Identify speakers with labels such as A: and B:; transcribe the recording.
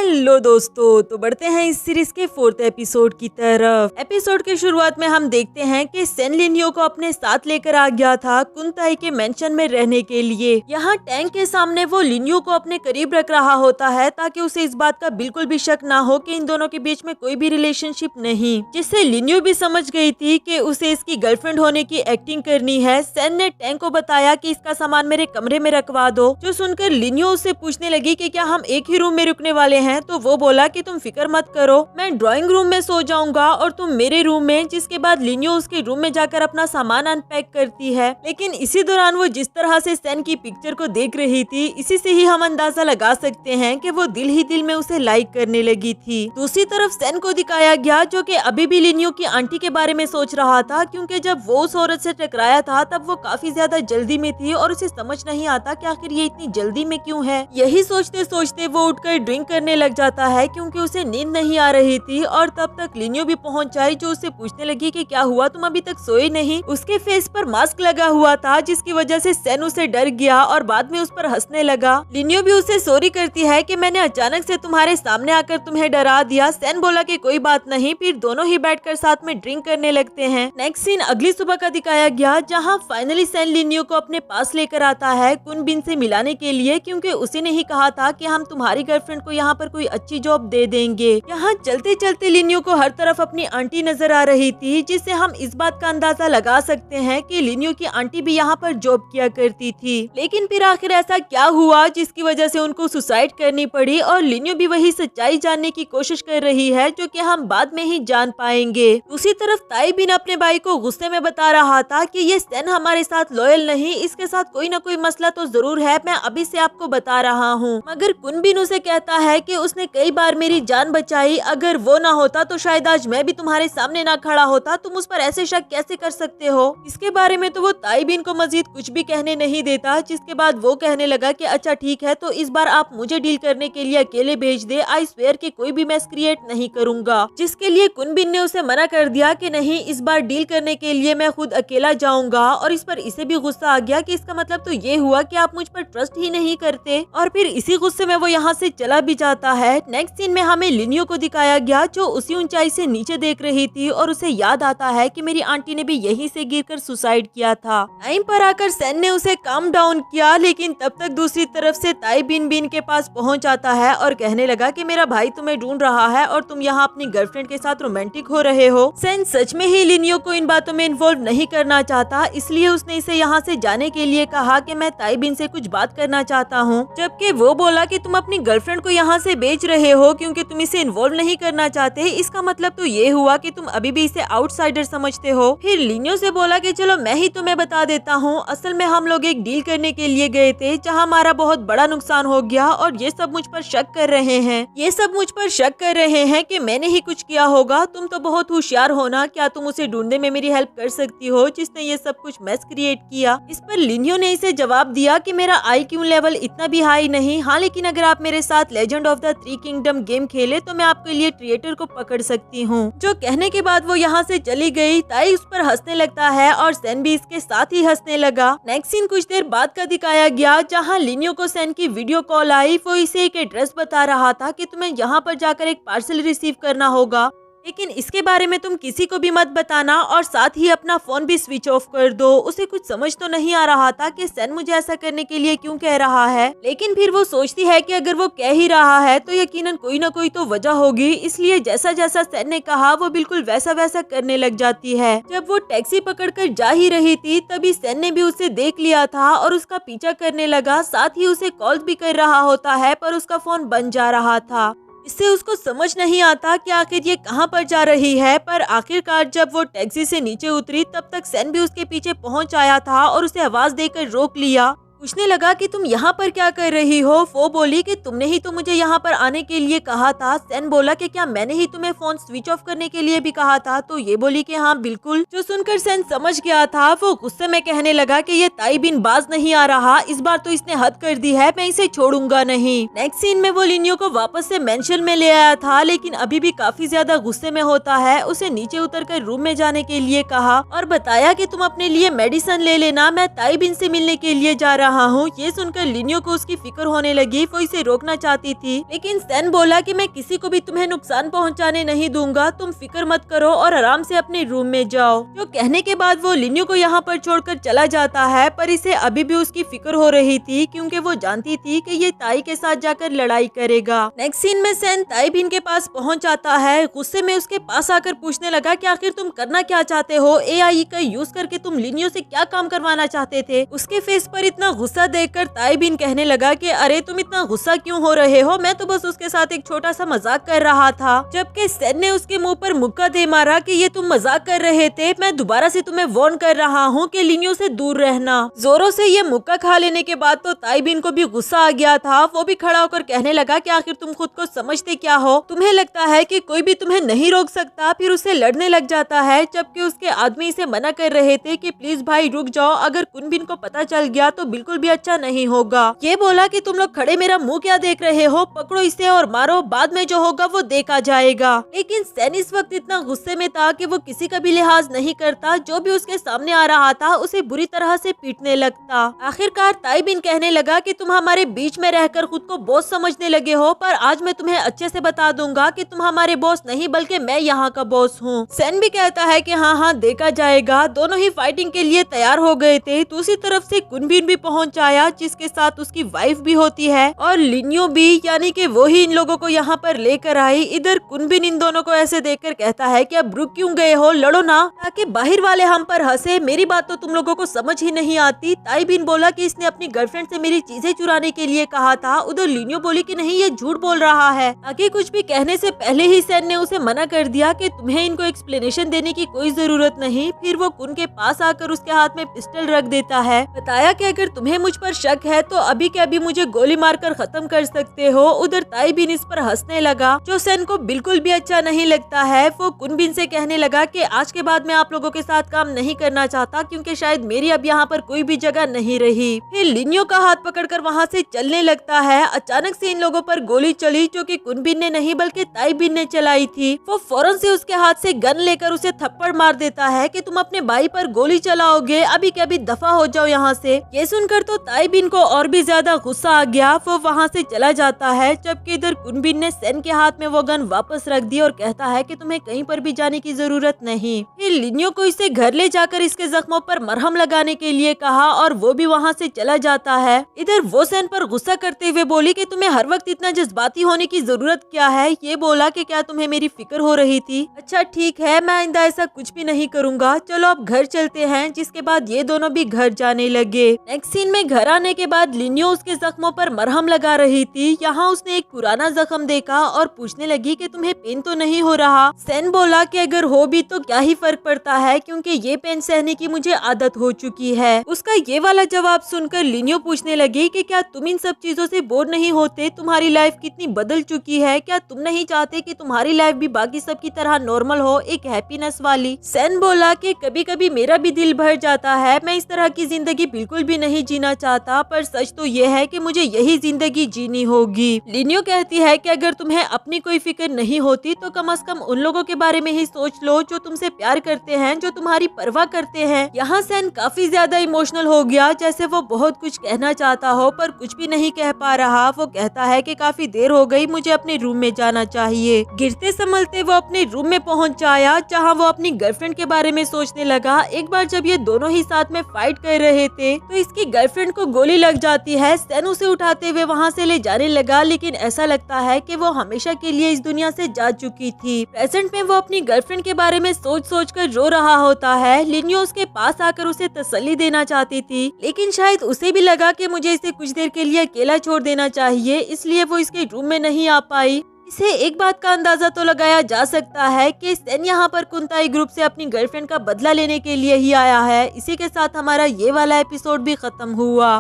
A: Hello दोस्तों, तो बढ़ते हैं इस सीरीज के 4th एपिसोड की तरफ। एपिसोड के शुरुआत में हम देखते हैं कि सेन लिन्यो को अपने साथ लेकर आ गया था कुंताई के मेंशन में रहने के लिए। यहाँ टैंक के सामने वो लिन्यो को अपने करीब रख रहा होता है ताकि उसे इस बात का बिल्कुल भी शक ना हो कि इन दोनों के बीच में कोई भी रिलेशनशिप नहीं, जिससे लिन्यो भी समझ गई थी कि उसे इसकी गर्लफ्रेंड होने की एक्टिंग करनी है। सेन ने टैंक को बताया कि इसका सामान मेरे कमरे में रखवा दो, जो सुनकर लिन्यो उससे पूछने लगी कि क्या हम एक ही रूम में रुकने वाले हैं। तो वो बोला कि तुम फिक्र मत करो, मैं ड्राइंग रूम में सो जाऊंगा और तुम मेरे रूम में। जिसके बाद लिन्यो उसके रूम में जाकर अपना सामान अनपैक करती है, लेकिन इसी दौरान वो जिस तरह से सेन की पिक्चर को देख रही थी, इसी से ही हम अंदाजा लगा सकते हैं कि वो दिल ही दिल में उसे लाइक करने लगी थी। दूसरी तरफ सेन को दिखाया गया जो कि अभी भी लिन्यो की आंटी के बारे में सोच रहा था, क्योंकि जब वो उस औरत से टकराया था तब वो काफी ज्यादा जल्दी में थी और उसे समझ नहीं आता कि आखिर ये इतनी जल्दी में क्यों है। यही सोचते सोचते वो उठकर ड्रिंक करने लग जाता है क्योंकि उसे नींद नहीं आ रही थी। और तब तक लिन्यो भी पहुंच आई, जो उससे पूछने लगी कि क्या हुआ, तुम अभी तक सोए नहीं। उसके फेस पर मास्क लगा हुआ था, जिसकी वजह से सेन उसे डर गया और बाद में उस पर हंसने लगा। लिन्यो भी उसे सॉरी करती है कि मैंने अचानक से तुम्हारे सामने आकर तुम्हें डरा दिया। सेन बोला कि कोई बात नहीं, फिर दोनों ही बैठकर साथ में ड्रिंक करने लगते हैं। नेक्स्ट सीन अगली सुबह का दिखाया गया, जहाँ फाइनली सेन लिन्यो को अपने पास लेकर आता है कुनबिन से मिलाने के लिए, क्योंकि उसी ने ही कहा था कि हम तुम्हारी गर्लफ्रेंड को यहाँ पर कोई अच्छी जॉब दे देंगे। यहाँ चलते चलते लिन्यो को हर तरफ अपनी आंटी नजर आ रही थी, जिससे हम इस बात का अंदाजा लगा सकते हैं कि लिन्यो की आंटी भी यहाँ पर जॉब किया करती थी। लेकिन फिर आखिर ऐसा क्या हुआ जिसकी वजह से उनको सुसाइड करनी पड़ी, और लिन्यो भी वही सच्चाई जानने की कोशिश कर रही है, जो कि हम बाद में ही जान पाएंगे। दूसरी तरफ ताई बिन अपने भाई को गुस्से में बता रहा था कि ये सेन हमारे साथ लॉयल नहीं, इसके साथ कोई न कोई मसला तो जरूर है, मैं अभी से आपको बता रहा हूँ। मगर कुनबिन उसे कहता है कि उसने कई बार मेरी जान बचाई, अगर वो ना होता तो शायद आज मैं भी तुम्हारे सामने ना खड़ा होता, तुम उस पर ऐसे शक कैसे कर सकते हो। इसके बारे में तो वो ताई बिन को मजीद कुछ भी कहने नहीं देता, जिसके बाद वो कहने लगा कि अच्छा ठीक है, तो इस बार आप मुझे डील करने के लिए अकेले भेज दे, आई स्वेयर कि कोई भी मैस क्रिएट नहीं करूंगा। जिसके लिए कुनबिन ने उसे मना कर दिया कि नहीं, इस बार डील करने के लिए मैं खुद अकेला जाऊंगा। और इस पर इसे भी गुस्सा आ गया कि इसका मतलब तो ये हुआ कि आप मुझ पर ट्रस्ट ही नहीं करते, और फिर इसी गुस्से में वो यहाँ से चला भी जाता है। नेक्स्ट सीन में हमें लिन्यो को दिखाया गया, जो उसी ऊंचाई से नीचे देख रही थी और उसे याद आता है कि मेरी आंटी ने भी यहीं से गिरकर सुसाइड किया था। टाइम पर आकर सेन ने उसे काम डाउन किया, लेकिन तब तक दूसरी तरफ से ताई बिन के पास पहुंच आता है और कहने लगा कि मेरा भाई तुम्हें ढूंढ रहा है और तुम यहाँ अपनी गर्लफ्रेंड के साथ रोमांटिक हो रहे हो। सेन सच में ही लिन्यो को इन बातों में इन्वॉल्व नहीं करना चाहता, इसलिए उसने इसे यहाँ से जाने के लिए कहा कि मैं ताई बिन से कुछ बात करना चाहता हूँ, जबकि वो बोला कि तुम अपनी गर्लफ्रेंड को यहाँ से बेच रहे हो क्योंकि तुम इसे इन्वॉल्व नहीं करना चाहते। इसका मतलब तो ये हुआ कि तुम अभी भी इसे आउटसाइडर समझते हो। फिर लिन्यो से बोला कि चलो मैं ही तुम्हें बता देता हूँ, असल में हम लोग एक डील करने के लिए गए थे जहाँ हमारा बहुत बड़ा नुकसान हो गया और ये सब मुझ पर शक कर रहे हैं कि मैंने ही कुछ किया होगा। तुम तो बहुत होशियार हो ना, क्या तुम उसे ढूंढने में मेरी हेल्प कर सकती हो जिसने ये सब कुछ मैस क्रिएट किया। इस पर लिन्यो ने इसे जवाब दिया कि मेरा IQ लेवल इतना भी हाई नहीं, हाँ लेकिन अगर आप मेरे साथ legend of the 3 kingdom game खेले तो मैं आपके लिए ट्रिएटर को पकड़ सकती हूँ। जो कहने के बाद वो यहाँ से चली गई। ताई उस पर हंसने लगता है और सेन भी इसके साथ ही हंसने लगा। नेक्स्ट सीन कुछ देर बाद का दिखाया गया, जहाँ लिन्यो को सेन की वीडियो कॉल आई। वो इसे एक एड्रेस बता रहा था कि तुम्हें यहाँ पर जाकर एक पार्सल रिसीव करना होगा, लेकिन इसके बारे में तुम किसी को भी मत बताना और साथ ही अपना फोन भी स्विच ऑफ कर दो। उसे कुछ समझ तो नहीं आ रहा था कि सेन मुझे ऐसा करने के लिए क्यों कह रहा है, लेकिन फिर वो सोचती है कि अगर वो कह ही रहा है तो यकीनन कोई ना कोई तो वजह होगी, इसलिए जैसा जैसा सेन ने कहा वो बिल्कुल वैसा वैसा करने लग जाती है। जब वो टैक्सी पकड़कर जा ही रही थी तभी सेन ने भी उसे देख लिया था और उसका पीछा करने लगा, साथ ही उसे कॉल भी कर रहा होता है पर उसका फोन बंद जा रहा था। इससे उसको समझ नहीं आता कि आखिर ये कहाँ पर जा रही है। पर आखिरकार जब वो टैक्सी से नीचे उतरी तब तक सेन भी उसके पीछे पहुंच आया था और उसे आवाज देकर रोक लिया। पूछने लगा कि तुम यहाँ पर क्या कर रही हो। वो बोली कि तुमने ही तो मुझे यहाँ पर आने के लिए कहा था। सेन बोला कि क्या मैंने ही तुम्हें फोन स्विच ऑफ करने के लिए भी कहा था। तो ये बोली कि हाँ बिल्कुल। जो सुनकर सेन समझ गया था, वो गुस्से में कहने लगा कि ये ताई बिन बाज नहीं आ रहा, इस बार तो इसने हद कर दी है, मैं इसे छोड़ूंगा नहीं। नेक्स्ट सीन में वो लिन्यो को वापस से मेंशन में ले आया था, लेकिन अभी भी काफी ज्यादा गुस्से में होता है। उसे नीचे उतरकर रूम में जाने के लिए कहा और बताया कि तुम अपने लिए मेडिसिन ले लेना, मैं ताई बिन से मिलने के लिए जा रहा रहा हूँ। ये सुनकर लिनियो को उसकी फिक्र होने लगी। वो इसे रोकना चाहती थी, लेकिन सेन बोला कि मैं किसी को भी तुम्हें नुकसान पहुँचाने नहीं दूंगा, तुम फिक्र मत करो और आराम से अपने रूम में जाओ। जो कहने के बाद वो लिनियो को यहाँ पर छोड़कर चला जाता है, पर इसे अभी भी उसकी फिक्र हो रही थी क्योंकि वो जानती थी कि ये ताई के साथ जाकर लड़ाई करेगा। नेक्स्ट सीन में सेन ताई बिन के पास पहुँच जाता है। गुस्से में उसके पास आकर पूछने लगा कि आखिर तुम करना क्या चाहते हो? एआई का यूज करके तुम लिनियो से क्या काम करवाना चाहते थे? उसके फेस पर इतना गुस्सा देखकर ताई बिन कहने लगा कि अरे तुम इतना गुस्सा क्यों हो रहे हो, मैं तो बस उसके साथ एक छोटा सा मजाक कर रहा था। जबकि सेन ने उसके मुंह पर मुक्का दे मारा कि ये तुम मजाक कर रहे थे, मैं दोबारा से तुम्हें वार्न कर रहा हूँ कि लिनियो से दूर रहना। जोरों से ये मुक्का खा लेने के बाद तो ताई बिन को भी गुस्सा आ गया था। वो भी खड़ा होकर कहने लगा कि आखिर तुम खुद को समझते क्या हो? तुम्हें लगता है कि कोई भी तुम्हें नहीं रोक सकता? फिर उसे लड़ने लग जाता है, जबकि उसके आदमी इसे मना कर रहे थे कि प्लीज भाई रुक जाओ, अगर कुनबिन को पता चल गया तो बिल्कुल भी अच्छा नहीं होगा। ये बोला कि तुम लोग खड़े मेरा मुंह क्या देख रहे हो, पकड़ो इसे और मारो, बाद में जो होगा वो देखा जाएगा। लेकिन सेन इस वक्त इतना गुस्से में था कि वो किसी का भी लिहाज नहीं करता। जो भी उसके सामने आ रहा था उसे बुरी तरह से पीटने लगता। आखिरकार ताई बिन कहने लगा कि तुम हमारे बीच में रहकर खुद को बॉस समझने लगे हो, पर आज मैं तुम्हें अच्छे से बता दूंगा कि तुम हमारे बॉस नहीं बल्कि मैं यहाँ का बॉस हूँ। सेन भी कहता है कि हाँ हाँ देखा जाएगा। दोनों ही फाइटिंग के लिए तैयार हो गए थे। दूसरी तरफ से कुनबिन भी पहुँच आया, जिसके साथ उसकी वाइफ भी होती है और लिनियो भी, यानी कि वो ही इन लोगों को यहाँ पर लेकर आई। इधर कुनबिन इन दोनों को ऐसे देखकर कहता है कि अब रुक क्यों गए हो, लड़ो ना, ताकि बाहर वाले हम पर हंसे। मेरी बात तो तुम लोगों को समझ ही नहीं आती। ताई बिन बोला कि इसने अपनी गर्लफ्रेंड से मेरी चीजें चुराने के लिए कहा था। उधर लिनियो बोली कि नहीं ये झूठ बोल रहा है। आगे कुछ भी कहने से पहले ही सेन ने उसे मना कर दिया कि तुम्हें इनको एक्सप्लेनेशन देने की कोई जरूरत नहीं। फिर वो कुन के पास आकर उसके हाथ में पिस्टल रख देता है। बताया कि अगर तुम्हें मुझ पर शक है तो अभी के अभी मुझे गोली मारकर खत्म कर सकते हो। उधर ताई बिन इस पर हंसने लगा, जो सेन को बिल्कुल भी अच्छा नहीं लगता है। वो कुनबिन से कहने लगा कि आज के बाद मैं आप लोगों के साथ काम नहीं करना चाहता, क्योंकि शायद मेरी अब यहाँ पर कोई भी जगह नहीं रही। फिर लिनियो का हाथ पकड़कर वहाँ से चलने लगता है। अचानक से इन लोगों पर गोली चली, जो कि कुनबिन ने नहीं बल्कि ताई बिन ने चलाई थी। वो फौरन से उसके हाथ से गन लेकर उसे थप्पड़ मार देता है कि तुम अपने भाई पर गोली चलाओगे, अभी के अभी दफा हो जाओ यहाँ से। ये सुनकर तो ताई बिन को और भी ज्यादा गुस्सा आ गया। वो वहाँ से चला जाता है, जबकि इधर कुनबिन ने सेन के हाथ में वो गन वापस रख दी और कहता है कि तुम्हें कहीं पर भी जाने की जरूरत नहीं। फिर लिनियो को इसे घर ले जाकर इसके जख्मों पर मरहम लगाने के लिए कहा और वो भी वहाँ से चला जाता है। इधर वो सेन पर गुस्सा करते हुए बोली कि तुम्हें हर वक्त इतना जज्बाती होने की जरूरत क्या है? ये बोला कि क्या तुम्हें मेरी फिक्र हो रही थी? अच्छा ठीक है, मैं आइंदा ऐसा कुछ भी नहीं करूँगा, चलो अब घर चलते हैं। जिसके बाद ये दोनों भी घर जाने लगे। नेक्स्ट सीन में घर आने के बाद लिनियो उसके जख्मों पर मरहम लगा रही थी। यहाँ उसने एक पुराना जख्म देखा और पूछने लगी कि तुम्हें पेन तो नहीं हो रहा? सेन बोला कि अगर हो भी तो क्या ही फर्क पड़ता है, क्योंकि ये पेन सहने की मुझे आदत हो चुकी है। उसका ये वाला जवाब सुनकर लिनियो पूछने लगी कि क्या तुम इन सब चीजों से बोर नहीं होते? तुम्हारी लाइफ कितनी बदल चुकी है, क्या तुम नहीं चाहते कि तुम्हारी लाइफ भी बाकी सब की तरह नॉर्मल हो, एक हैप्पीनेस वाली? सेन बोला कि कभी कभी मेरा भी दिल भर जाता है, मैं इस तरह की जिंदगी बिल्कुल भी नहीं जीना चाहता, पर सच तो ये है कि मुझे यही जिंदगी जीनी होगी। लिनियो कहती है कि अगर तुम्हें अपनी कोई फिक्र नहीं होती तो कम से कम उन लोगों के बारे में ही सोच लो जो तुमसे प्यार करते हैं, जो तुम्हारी परवाह करते हैं। यहाँ सेन काफी ज्यादा इमोशनल हो गया, जैसे वो बहुत कुछ कहना चाहता हो पर कुछ भी नहीं कह पा रहा। वो कहता है कि काफी देर हो गई, मुझे अपने रूम में जाना चाहिए। गिरते संभलते वो अपने रूम में पहुँच आया, जहाँ वो अपनी गर्लफ्रेंड के बारे में सोचने लगा। एक बार जब ये दोनों ही साथ में फाइट कर रहे थे तो इसकी गर्लफ्रेंड को गोली लग जाती है। सेन उसे उठाते हुए वहाँ से ले जाने लगा, लेकिन ऐसा लगता है कि वो हमेशा के लिए इस दुनिया से जा चुकी थी। प्रेजेंट में वो अपनी गर्लफ्रेंड के बारे में सोच सोच कर रो रहा होता है। लिनियो उसके पास आकर उसे तसल्ली देना चाहती थी, लेकिन शायद उसे भी लगा कि मुझे इसे कुछ देर के लिए अकेला छोड़ देना चाहिए, इसलिए वो इसके रूम में नहीं आ पाई। इसे एक बात का अंदाजा तो लगाया जा सकता है कि सेन यहाँ पर कुंताई ग्रुप से अपनी गर्लफ्रेंड का बदला लेने के लिए ही आया है। इसी के साथ हमारा ये वाला एपिसोड भी खत्म हुआ।